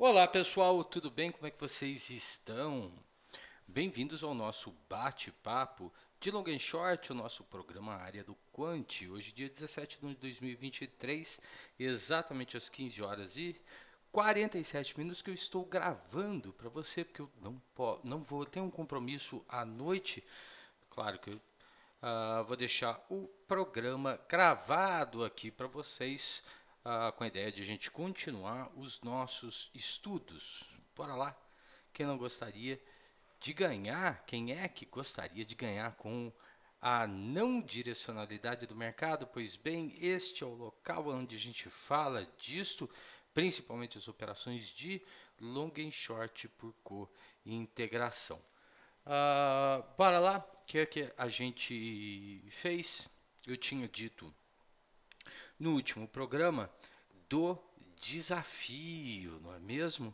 Olá pessoal, tudo bem? Como é que vocês estão? Bem-vindos ao nosso bate-papo de long and short, o nosso programa Área do Quant. Hoje, dia 17 de 2023, exatamente às 15 horas e 47 minutos que eu estou gravando para você, porque eu não vou ter um compromisso à noite. Claro que eu vou deixar o programa gravado aqui para vocês, com a ideia de a gente continuar os nossos estudos. Bora lá! Quem não gostaria de ganhar? Quem é que gostaria de ganhar com a não direcionalidade do mercado? Pois bem, este é o local onde a gente fala disto, principalmente as operações de long and short por co-integração. Bora lá, o que é que a gente fez? Eu tinha dito no último programa do desafio, não é mesmo?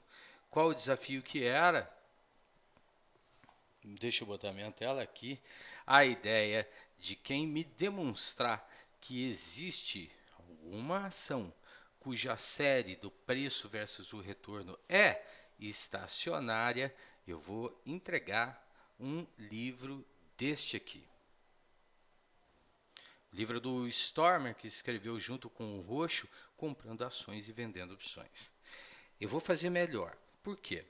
Qual o desafio que era? Deixa eu botar minha tela aqui. A ideia de quem me demonstrar que existe alguma ação cuja série do preço versus o retorno é estacionária, eu vou entregar um livro deste aqui. Livro do Stormer, que escreveu junto com o Roxo, comprando ações e vendendo opções. Eu vou fazer melhor. Por quê?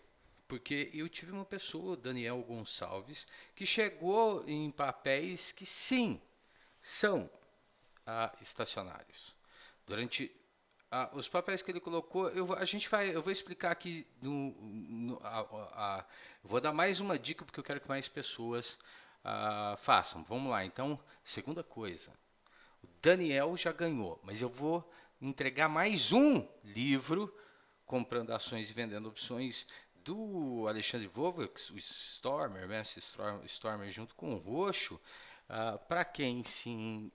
Porque eu tive uma pessoa, Daniel Gonçalves, que chegou em papéis que sim, são estacionários. Durante os papéis que ele colocou, eu vou explicar aqui, eu vou dar mais uma dica porque eu quero que mais pessoas façam. Vamos lá, então, segunda coisa, o Daniel já ganhou, mas eu vou entregar mais um livro comprando ações e vendendo opções do Alexandre Volvox, o Stormer, Mestre Stormer junto com o Roxo, para quem sim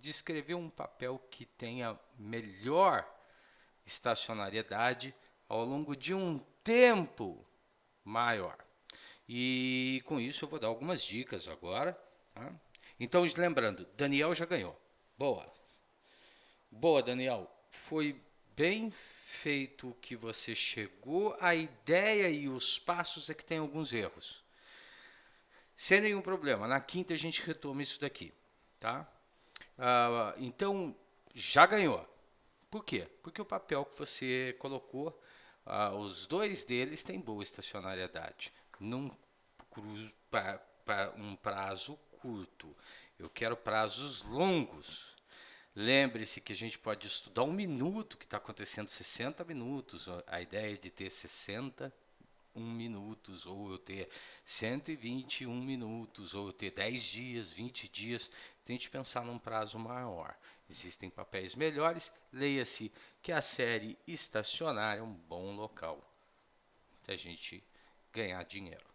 descrever um papel que tenha melhor estacionariedade ao longo de um tempo maior. E com isso eu vou dar algumas dicas agora. Tá? Então, lembrando, Daniel já ganhou. Boa. Boa, Daniel. Foi bem feito que você chegou. A ideia e os passos é que tem alguns erros. Sem nenhum problema. Na quinta a gente retoma isso daqui. Tá? Então, já ganhou. Por quê? Porque o papel que você colocou, os dois deles têm boa estacionariedade. Num um prazo curto. Eu quero prazos longos. Lembre-se que a gente pode estudar um minuto, que está acontecendo 60 minutos. A ideia é de ter 61 minutos, ou eu ter 121 minutos, ou eu ter 10 dias, 20 dias. Tente pensar num prazo maior. Existem papéis melhores. Leia-se que a série estacionária é um bom local da gente ganhar dinheiro.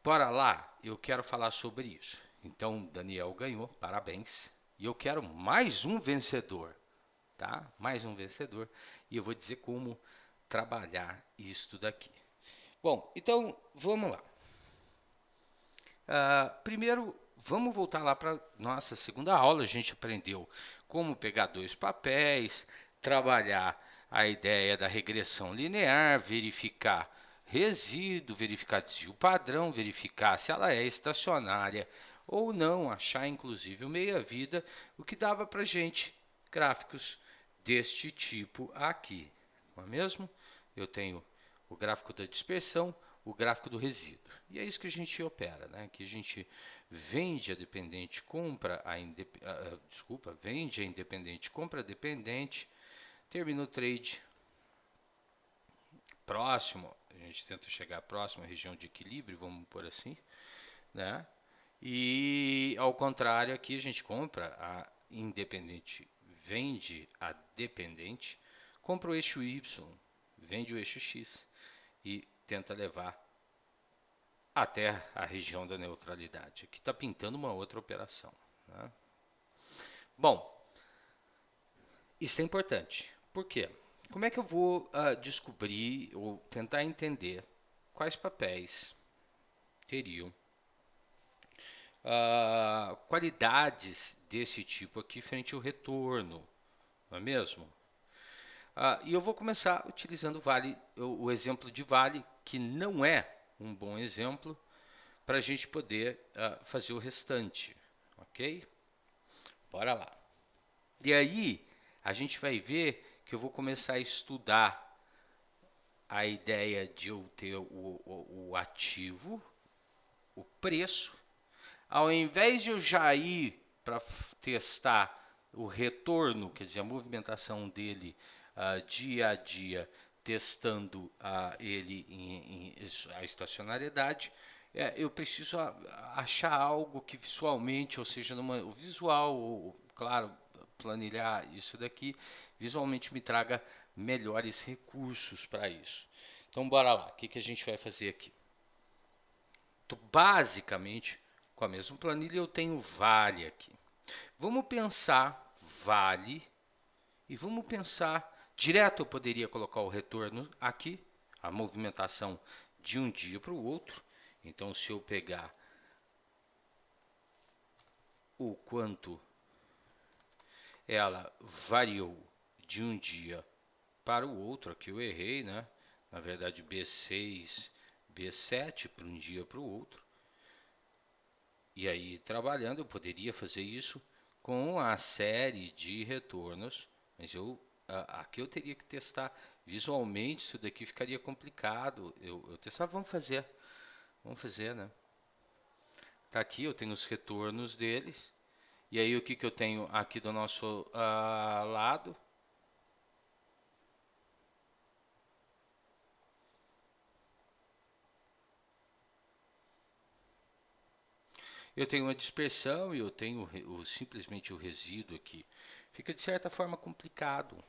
Bora lá, eu quero falar sobre isso. Então, Daniel ganhou, parabéns. E eu quero mais um vencedor, tá? Mais um vencedor. E eu vou dizer como trabalhar isto daqui. Bom, então vamos lá. Primeiro, vamos voltar lá para nossa segunda aula. A gente aprendeu como pegar dois papéis, trabalhar a ideia da regressão linear, verificar resíduo, verificar desvio padrão, verificar se ela é estacionária ou não, achar inclusive o meia-vida, o que dava para gente gráficos deste tipo aqui, não é mesmo? Eu tenho o gráfico da dispersão, o gráfico do resíduo. E é isso que a gente opera, né? Que a gente vende a dependente, compra a vende a independente, compra a dependente, termina o trade próximo, a gente tenta chegar próximo à região de equilíbrio, vamos por assim, né? E ao contrário, aqui a gente compra a independente, vende a dependente, compra o eixo Y, vende o eixo X e tenta levar até a região da neutralidade. Aqui está pintando uma outra operação. Né? Bom, isso é importante. Por quê? Como é que eu vou descobrir ou tentar entender quais papéis teriam qualidades desse tipo aqui frente ao retorno, não é mesmo? E eu vou começar utilizando o exemplo de vale, que não é um bom exemplo, para a gente poder fazer o restante, ok? Bora lá. E aí, a gente vai ver que eu vou começar a estudar a ideia de eu ter o ativo, o preço. Ao invés de eu já ir para testar o retorno, quer dizer, a movimentação dele dia a dia, testando a estacionariedade, eu preciso achar algo que visualmente, ou seja, o visual, ou, claro, planilhar isso daqui, visualmente me traga melhores recursos para isso. Então, bora lá. O que a gente vai fazer aqui? Basicamente, com a mesma planilha, eu tenho vale aqui. Vamos pensar vale e vamos pensar direto. Eu poderia colocar o retorno aqui, a movimentação de um dia para o outro. Então, se eu pegar o quanto ela variou de um dia para o outro, aqui eu errei, né? Na verdade, B6, B7 para um dia para o outro. E aí, trabalhando, eu poderia fazer isso com a série de retornos, mas aqui eu teria que testar visualmente, isso daqui ficaria complicado. Eu testar, vamos fazer, né? Tá aqui, eu tenho os retornos deles, e aí o que eu tenho aqui do nosso lado? Eu tenho uma dispersão e eu tenho simplesmente o resíduo aqui. Fica de certa forma complicado.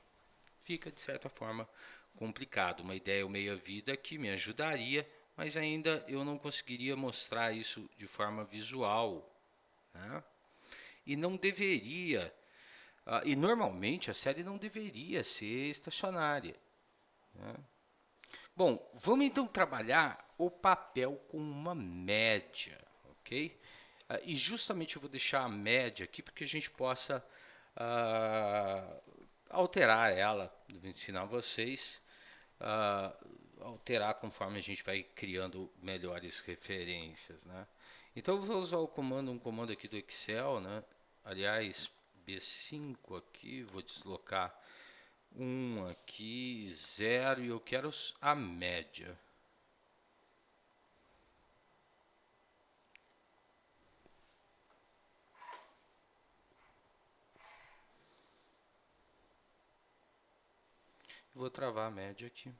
Uma ideia meia-vida que me ajudaria, mas ainda eu não conseguiria mostrar isso de forma visual, né? E não deveria, e normalmente a série não deveria ser estacionária, né? Bom, vamos então trabalhar o papel com uma média, ok? E justamente eu vou deixar a média aqui para que a gente possa alterar ela, vou ensinar vocês alterar conforme a gente vai criando melhores referências, né? Então eu vou usar um comando aqui do Excel, né? Aliás, B5 aqui, vou deslocar 1 aqui, 0 e eu quero a média. Vou travar a média aqui.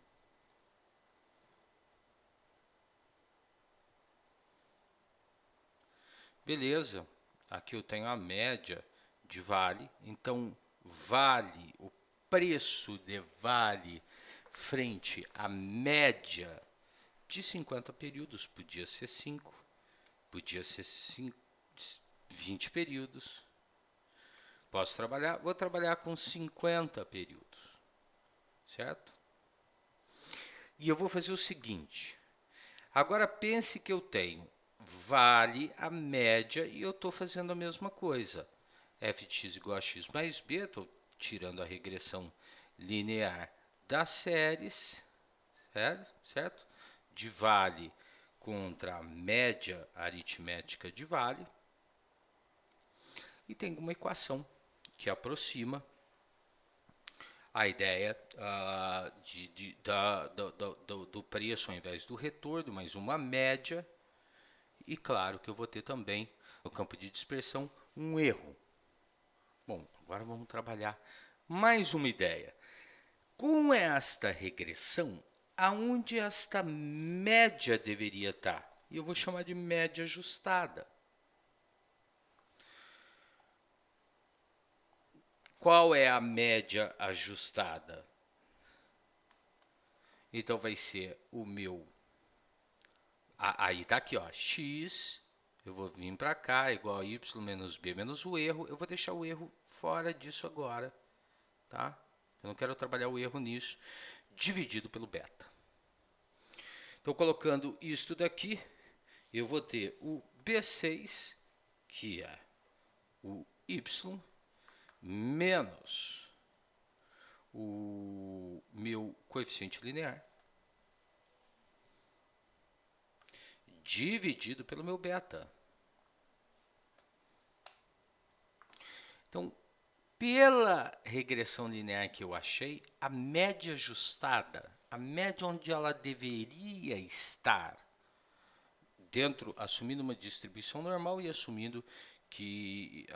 Beleza, aqui eu tenho a média de vale, então vale, o preço de vale frente à média de 50 períodos, podia ser 5, podia ser 20 períodos. Vou trabalhar com 50 períodos, certo? E eu vou fazer o seguinte, agora pense que eu tenho vale a média e eu estou fazendo a mesma coisa. F de x igual a x mais b, estou tirando a regressão linear das séries, certo? De vale contra a média aritmética de vale. E tem uma equação que aproxima a ideia do preço ao invés do retorno, mas uma média. E claro que eu vou ter também, no campo de dispersão, um erro. Bom, agora vamos trabalhar mais uma ideia. Com esta regressão, aonde esta média deveria estar? E eu vou chamar de média ajustada. Qual é a média ajustada? Então vai ser o meu. Aí tá aqui, ó, x. Eu vou vir para cá, igual a y menos b menos o erro. Eu vou deixar o erro fora disso agora, tá? Eu não quero trabalhar o erro nisso, dividido pelo beta. Então, colocando isto daqui, eu vou ter o B6, que é o y, menos o meu coeficiente linear dividido pelo meu beta. Então, pela regressão linear que eu achei, a média ajustada, a média onde ela deveria estar, dentro, assumindo uma distribuição normal e assumindo que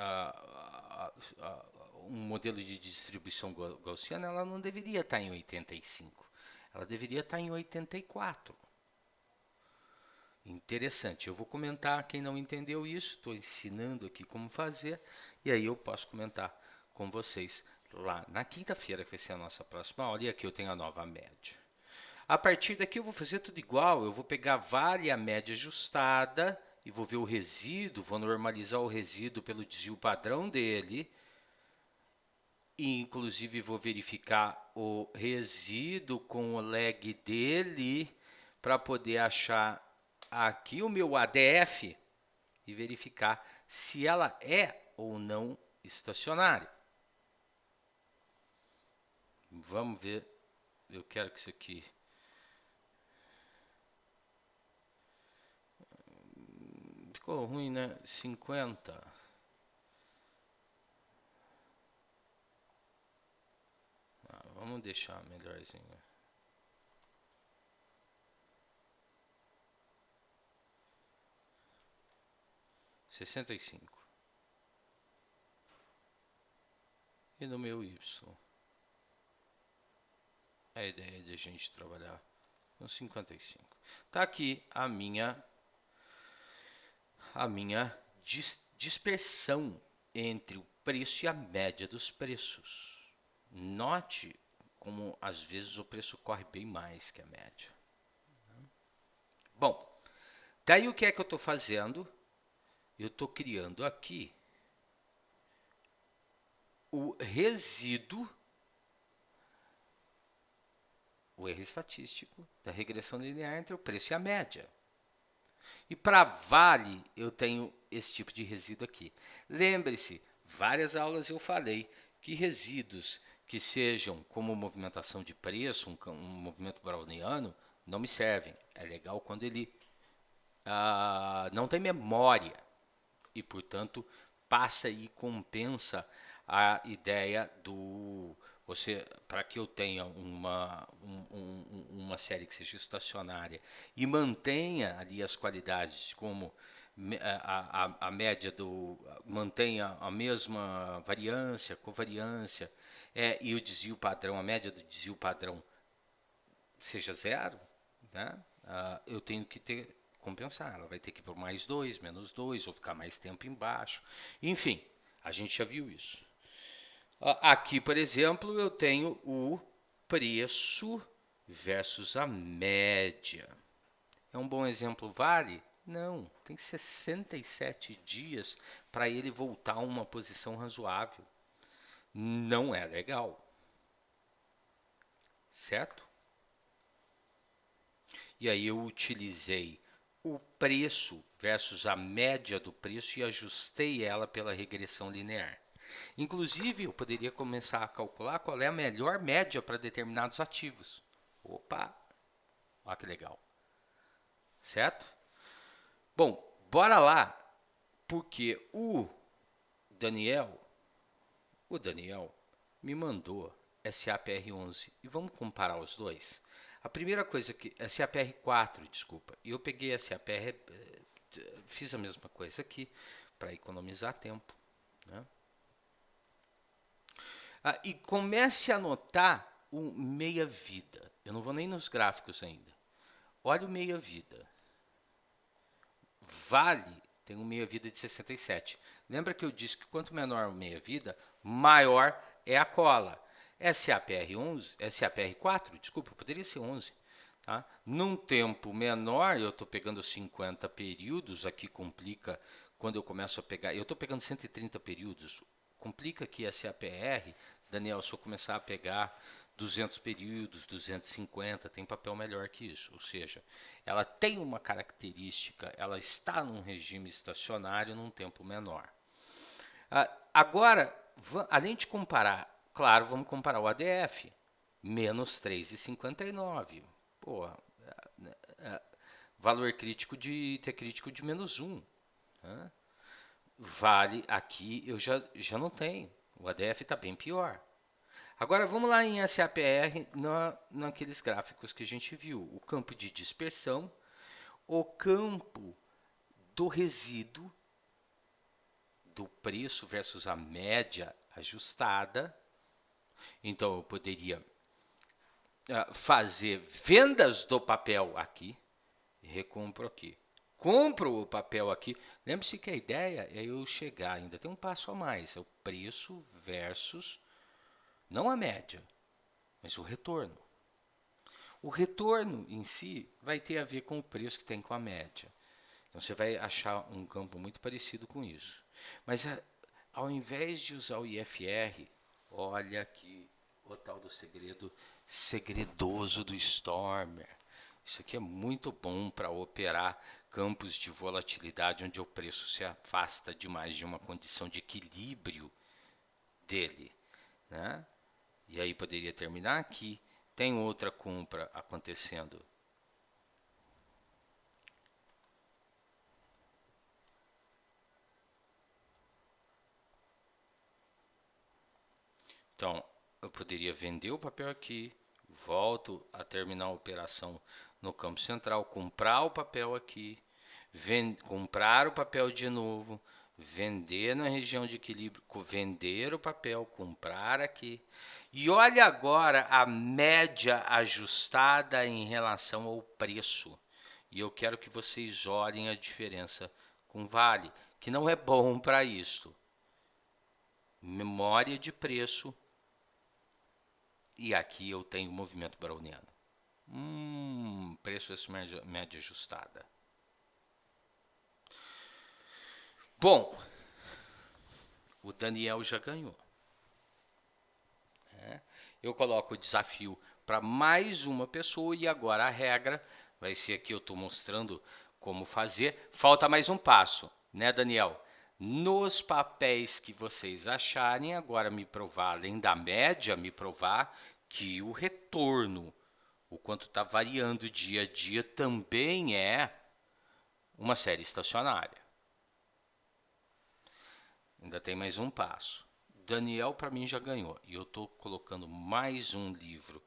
um modelo de distribuição gaussiana, ela não deveria estar em 85, ela deveria estar em 84. Interessante, eu vou comentar, quem não entendeu isso, estou ensinando aqui como fazer, e aí eu posso comentar com vocês lá na quinta-feira, que vai ser a nossa próxima aula, e aqui eu tenho a nova média. A partir daqui eu vou fazer tudo igual, eu vou pegar vale a média ajustada, e vou ver o resíduo, vou normalizar o resíduo pelo desvio padrão dele, e inclusive vou verificar o resíduo com o lag dele, para poder achar aqui o meu ADF e verificar se ela é ou não estacionária. Vamos ver, eu quero que isso aqui... Ficou ruim, né? 50. Vamos deixar melhorzinho. Sessenta e cinco. E no meu Y? A ideia de a gente trabalhar com 55. Tá aqui a minha dispersão entre o preço e a média dos preços. Note como às vezes o preço corre bem mais que a média. Bom, daí o que é que eu estou fazendo? Eu estou criando aqui o resíduo, o erro estatístico da regressão linear entre o preço e a média. E para vale, eu tenho esse tipo de resíduo aqui. Lembre-se, várias aulas eu falei que resíduos que sejam como movimentação de preço, um movimento browniano, não me servem. É legal quando ele não tem memória e, portanto, passa e compensa a ideia do... para que eu tenha uma série que seja estacionária e mantenha ali as qualidades como a média mantenha a mesma variância, covariância, e o desvio padrão, a média do desvio padrão seja zero, né? Eu tenho que compensar. Ela vai ter que ir por mais 2, menos 2, ou ficar mais tempo embaixo. Enfim, a gente já viu isso. Aqui, por exemplo, eu tenho o preço versus a média. É um bom exemplo, vale? Não, tem 67 dias para ele voltar a uma posição razoável. Não é legal. Certo? E aí eu utilizei o preço versus a média do preço e ajustei ela pela regressão linear. Inclusive, eu poderia começar a calcular qual é a melhor média para determinados ativos. Opa, olha que legal. Certo? Bom, bora lá, porque o Daniel me mandou SAPR11 e vamos comparar os dois. A primeira coisa que SAPR4, desculpa, e eu peguei SAPR, fiz a mesma coisa aqui para economizar tempo, né? E comece a notar o meia-vida. Eu não vou nem nos gráficos ainda. Olha o meia-vida. Vale tem um meia-vida de 67. Lembra que eu disse que quanto menor o meia-vida, maior é a cola. SAPR4, desculpa, poderia ser 11. Tá? Num tempo menor, eu estou pegando 50 períodos, aqui complica quando eu começo a pegar, eu estou pegando 130 períodos, complica aqui a SAPR, Daniel, se eu começar a pegar 200 períodos, 250, tem papel melhor que isso, ou seja, ela tem uma característica, ela está num regime estacionário num tempo menor. Agora, além de comparar claro, vamos comparar o ADF, menos 3,59. Pô, valor crítico de T crítico de menos 1. Né? Vale aqui, eu já não tenho. O ADF está bem pior. Agora vamos lá em SAPR, naqueles gráficos que a gente viu. O campo de dispersão, o campo do resíduo, do preço versus a média ajustada. Então eu poderia fazer vendas do papel aqui, recompro aqui. Compro o papel aqui. Lembre-se que a ideia é eu chegar, ainda tem um passo a mais, é o preço versus, não a média, mas o retorno. O retorno em si vai ter a ver com o preço que tem com a média. Então você vai achar um campo muito parecido com isso. Mas ao invés de usar o IFR, olha aqui o tal do segredo segredoso do Stormer. Isso aqui é muito bom para operar campos de volatilidade onde o preço se afasta demais de uma condição de equilíbrio dele, né? E aí poderia terminar aqui. Tem outra compra acontecendo. Então, eu poderia vender o papel aqui, volto a terminar a operação no campo central, comprar o papel aqui, comprar o papel de novo, vender na região de equilíbrio, vender o papel, comprar aqui. E olha agora a média ajustada em relação ao preço. E eu quero que vocês olhem a diferença com Vale, que não é bom para isto. Memória de preço. E aqui eu tenho movimento browniano. Preço versus média ajustada. Bom, o Daniel já ganhou. Eu coloco o desafio para mais uma pessoa e agora a regra vai ser aqui, eu estou mostrando como fazer. Falta mais um passo, né, Daniel? Nos papéis que vocês acharem, agora me provar, além da média, me provar que o retorno, o quanto está variando dia a dia, também é uma série estacionária. Ainda tem mais um passo. Daniel, para mim, já ganhou. E eu estou colocando mais um livro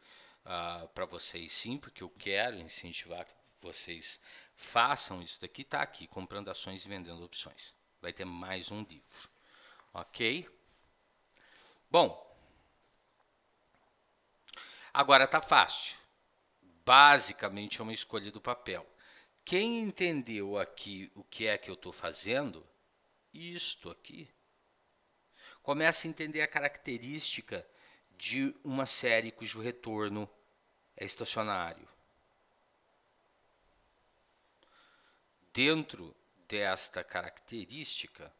para vocês, sim, porque eu quero incentivar que vocês façam isso daqui. Está aqui, comprando ações e vendendo opções. Vai ter mais um livro. Ok? Bom, agora está fácil. Basicamente é uma escolha do papel. Quem entendeu aqui o que é que eu estou fazendo, isto aqui, começa a entender a característica de uma série cujo retorno é estacionário. Dentro desta característica,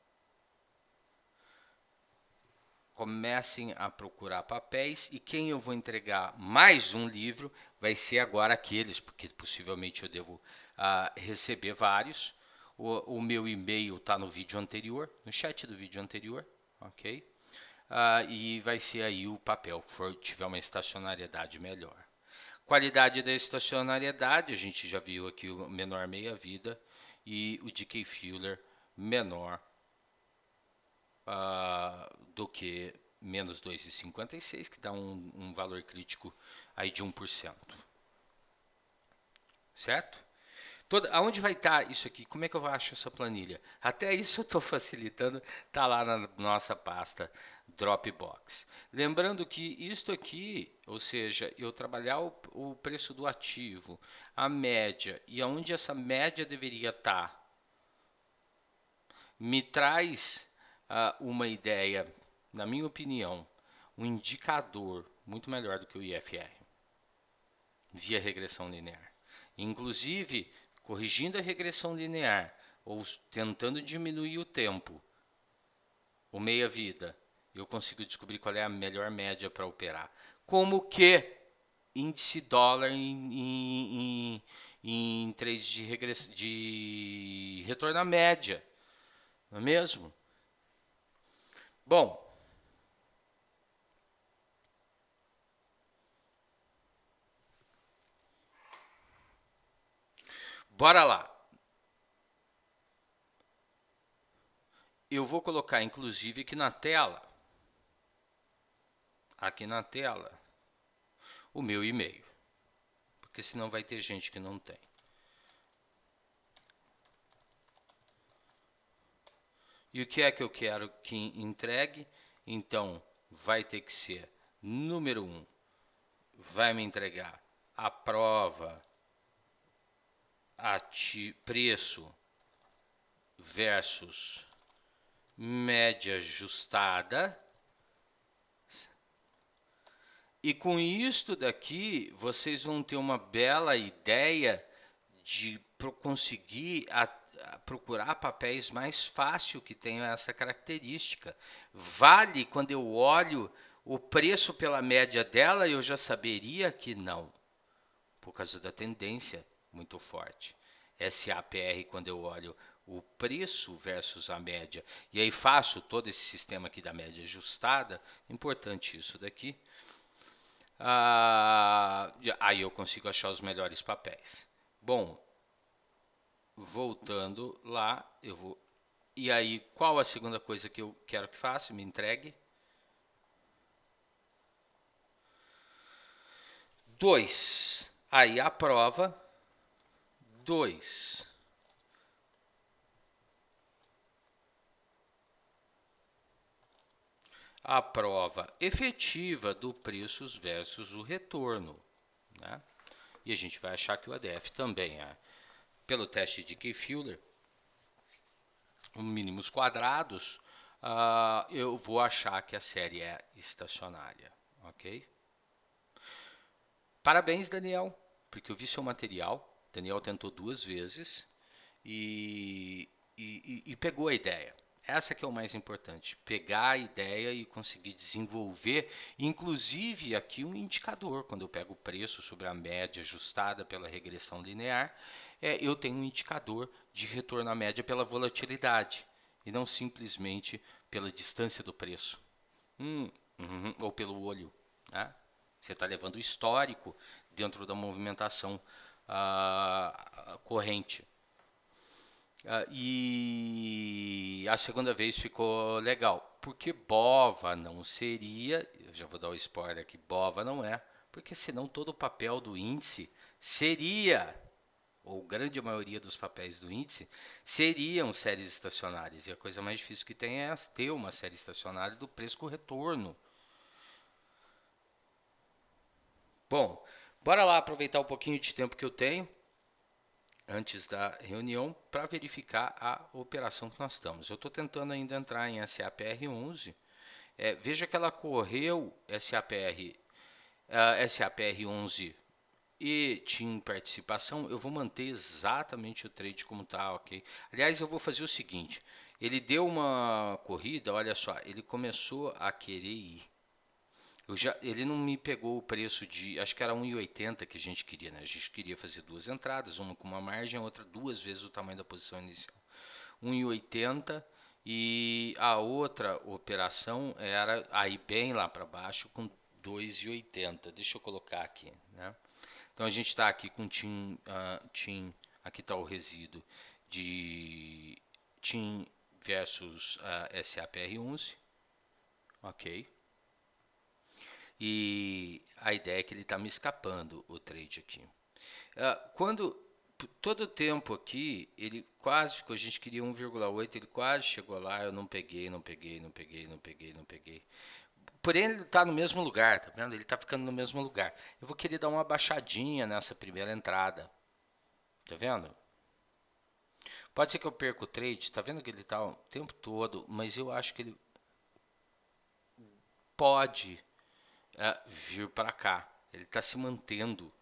comecem a procurar papéis e quem eu vou entregar mais um livro vai ser agora aqueles, porque possivelmente eu devo receber vários. O meu e-mail está no vídeo anterior, no chat do vídeo anterior, ok? E vai ser aí o papel que tiver uma estacionariedade melhor. Qualidade da estacionariedade, a gente já viu aqui o menor meia-vida e o DK Fuller menor do que menos 2,56, que dá um valor crítico aí de 1%. Certo? Aonde vai estar isso aqui? Como é que eu acho essa planilha? Até isso eu estou facilitando, está lá na nossa pasta Dropbox. Lembrando que isto aqui, ou seja, eu trabalhar o preço do ativo, a média e aonde essa média deveria estar, me traz uma ideia, na minha opinião, um indicador muito melhor do que o IFR, via regressão linear. Inclusive, corrigindo a regressão linear ou tentando diminuir o tempo, o meia-vida, eu consigo descobrir qual é a melhor média para operar. Como que índice dólar em trades de retorno à média, não é mesmo? Bom, Bora lá. Eu vou colocar, inclusive, aqui na tela, o meu e-mail, porque senão vai ter gente que não tem. E o que é que eu quero que entregue? Então, vai ter que ser, número 1, vai me entregar a prova, preço versus média ajustada. E com isto daqui, vocês vão ter uma bela ideia de conseguir procurar papéis mais fácil que tenham essa característica. Vale quando eu olho o preço pela média dela, eu já saberia que não, por causa da tendência muito forte. SAPR, quando eu olho o preço versus a média, e aí faço todo esse sistema aqui da média ajustada, importante isso daqui. Aí eu consigo achar os melhores papéis. Bom, voltando lá, eu vou. E aí, qual a segunda coisa que eu quero que faça? Me entregue. 2. Aí a prova. 2. A prova efetiva do preços versus o retorno. Né? E a gente vai achar que o ADF também é. Pelo teste de Key-Fuller, mínimos quadrados, eu vou achar que a série é estacionária, ok? Parabéns, Daniel, porque eu vi seu material. Daniel tentou 2 vezes e pegou a ideia. Essa que é o mais importante, pegar a ideia e conseguir desenvolver, inclusive aqui um indicador, quando eu pego o preço sobre a média ajustada pela regressão linear, eu tenho um indicador de retorno à média pela volatilidade, e não simplesmente pela distância do preço, ou pelo olho. Né? Você está levando o histórico dentro da movimentação corrente. E a segunda vez ficou legal. Porque BOVA não seria, eu já vou dar o spoiler aqui, BOVA não é, porque senão todo o papel do índice seria, ou grande maioria dos papéis do índice, seriam séries estacionárias. E a coisa mais difícil que tem é ter uma série estacionária do preço com retorno. Bom, bora lá aproveitar um pouquinho de tempo que eu tenho antes da reunião para verificar a operação que nós estamos. Eu estou tentando ainda entrar em SAPR11. Veja que ela correu SAPR11 e TIM participação. Eu vou manter exatamente o trade como está, ok? Aliás, eu vou fazer o seguinte. Ele deu uma corrida, olha só, ele começou a querer ir. Ele não me pegou o preço de, acho que era 1,80 que a gente queria, né? A gente queria fazer 2 entradas, uma com uma margem, outra 2 vezes o tamanho da posição inicial. 1,80 e a outra operação era aí bem lá para baixo com 2,80. Deixa eu colocar aqui, né? Então a gente está aqui com TIM, aqui está o resíduo de TIM versus SAPR11, ok? E a ideia é que ele está me escapando o trade aqui. Quando todo o tempo aqui, ele quase ficou, a gente queria 1,8, ele quase chegou lá, eu não peguei. Porém, ele está no mesmo lugar, tá vendo? Ele está ficando no mesmo lugar. Eu vou querer dar uma baixadinha nessa primeira entrada. Tá vendo? Pode ser que eu perca o trade, tá vendo que ele está o tempo todo, mas eu acho que ele pode vir para cá. Ele está se mantendo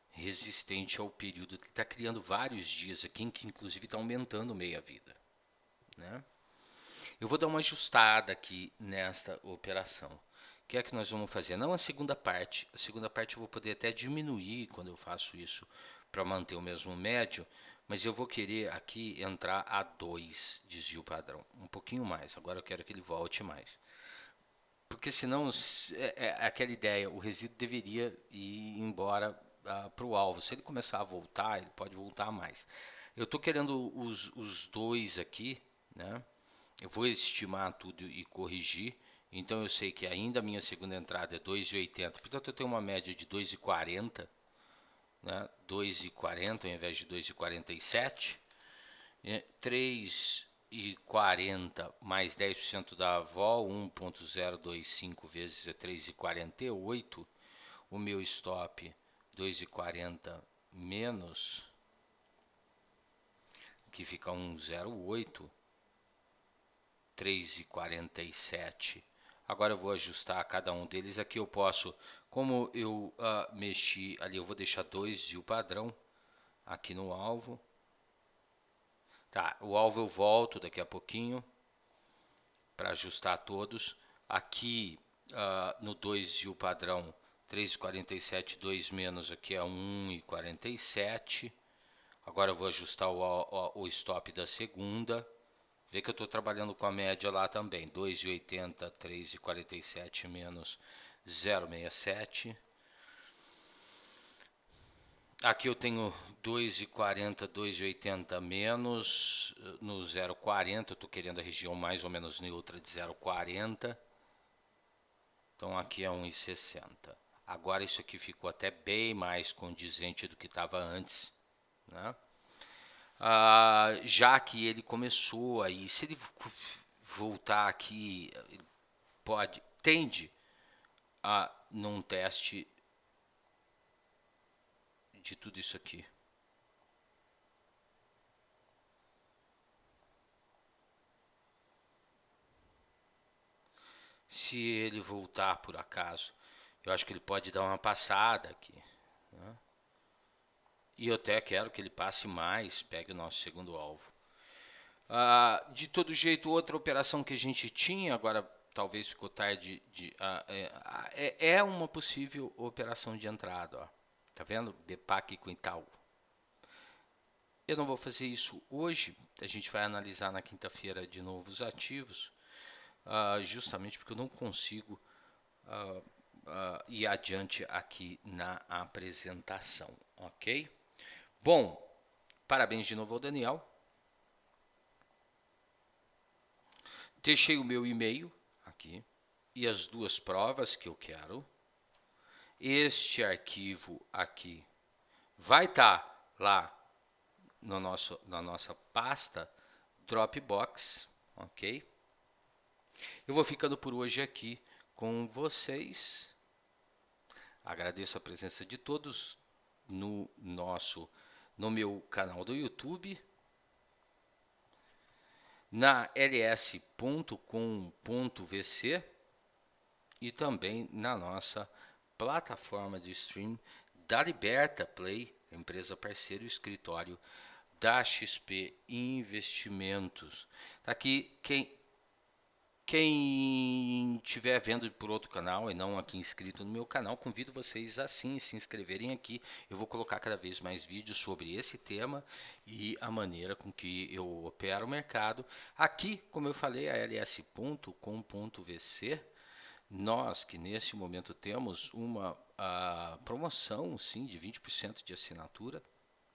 resistente ao período. Ele está criando vários dias aqui, que inclusive está aumentando meia-vida. Né? Eu vou dar uma ajustada aqui nesta operação. O que é que nós vamos fazer? Não a segunda parte. A segunda parte eu vou poder até diminuir quando eu faço isso para manter o mesmo médio, mas eu vou querer aqui entrar a 2 desvio padrão. Um pouquinho mais. Agora eu quero que ele volte mais. Porque senão é aquela ideia, o resíduo deveria ir embora para o alvo. Se ele começar a voltar, ele pode voltar mais. Eu estou querendo os dois aqui, né? Eu vou estimar tudo e corrigir. Então eu sei que ainda a minha segunda entrada é 2,80. Portanto, eu tenho uma média de 2,40, né? 2,40 ao invés de 2,47. 3,40 mais 10% da avó, 1,025 vezes é 3,48. O meu stop 2,40 menos, que fica 1,08, 3,47. Agora eu vou ajustar cada um deles. Aqui eu posso, como eu mexi ali, eu vou deixar 2 e o padrão aqui no alvo. Tá, o alvo eu volto daqui a pouquinho para ajustar todos. Aqui no 2 e o padrão 3,47, 2 menos aqui é 1,47. Agora eu vou ajustar o stop da segunda. Vê que eu estou trabalhando com a média lá também. 2,80, 3,47 menos 0,67. Aqui eu tenho 2,40, 2,80 menos no 0,40. Eu estou querendo a região mais ou menos neutra de 0,40. Então aqui é 1,60. Agora isso aqui ficou até bem mais condizente do que estava antes, né? Já que ele começou aí, se ele voltar aqui, ele tende a num teste de tudo isso aqui. Se ele voltar por acaso, eu acho que ele pode dar uma passada aqui, né? E eu até quero que ele passe mais, pegue o nosso segundo alvo. De todo jeito, outra operação que a gente tinha, agora talvez ficou tarde, é uma possível operação de entrada. Ó. Tá vendo? Depac com Itaú. Eu não vou fazer isso hoje, a gente vai analisar na quinta-feira de novo os ativos, justamente porque eu não consigo ir adiante aqui na apresentação, ok? Bom, parabéns de novo ao Daniel. Deixei o meu e-mail aqui e as duas provas que eu quero. Este arquivo aqui vai estar lá no na nossa pasta Dropbox, ok? Eu vou ficando por hoje aqui com vocês. Agradeço a presença de todos no meu canal do YouTube, na ls.com.vc e também na nossa plataforma de stream da Liberta Play, empresa parceira e escritório da XP Investimentos. Tá aqui quem estiver vendo por outro canal e não aqui inscrito no meu canal, convido vocês a sim se inscreverem aqui. Eu vou colocar cada vez mais vídeos sobre esse tema e a maneira com que eu opero o mercado. Aqui, como eu falei, a ls.com.vc, nós que nesse momento temos uma promoção sim, de 20% de assinatura.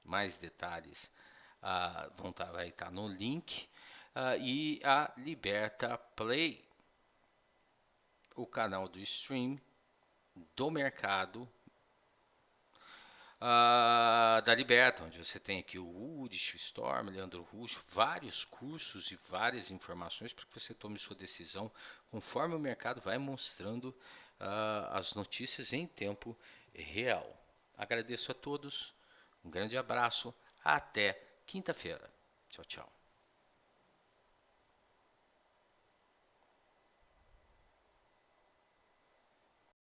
Mais detalhes vai estar no link. E a Liberta Play, o canal do stream do mercado da Liberta, onde você tem aqui o Urich, o Storm, Leandro Russo, vários cursos e várias informações para que você tome sua decisão conforme o mercado vai mostrando as notícias em tempo real. Agradeço a todos, um grande abraço, até quinta-feira. Tchau, tchau.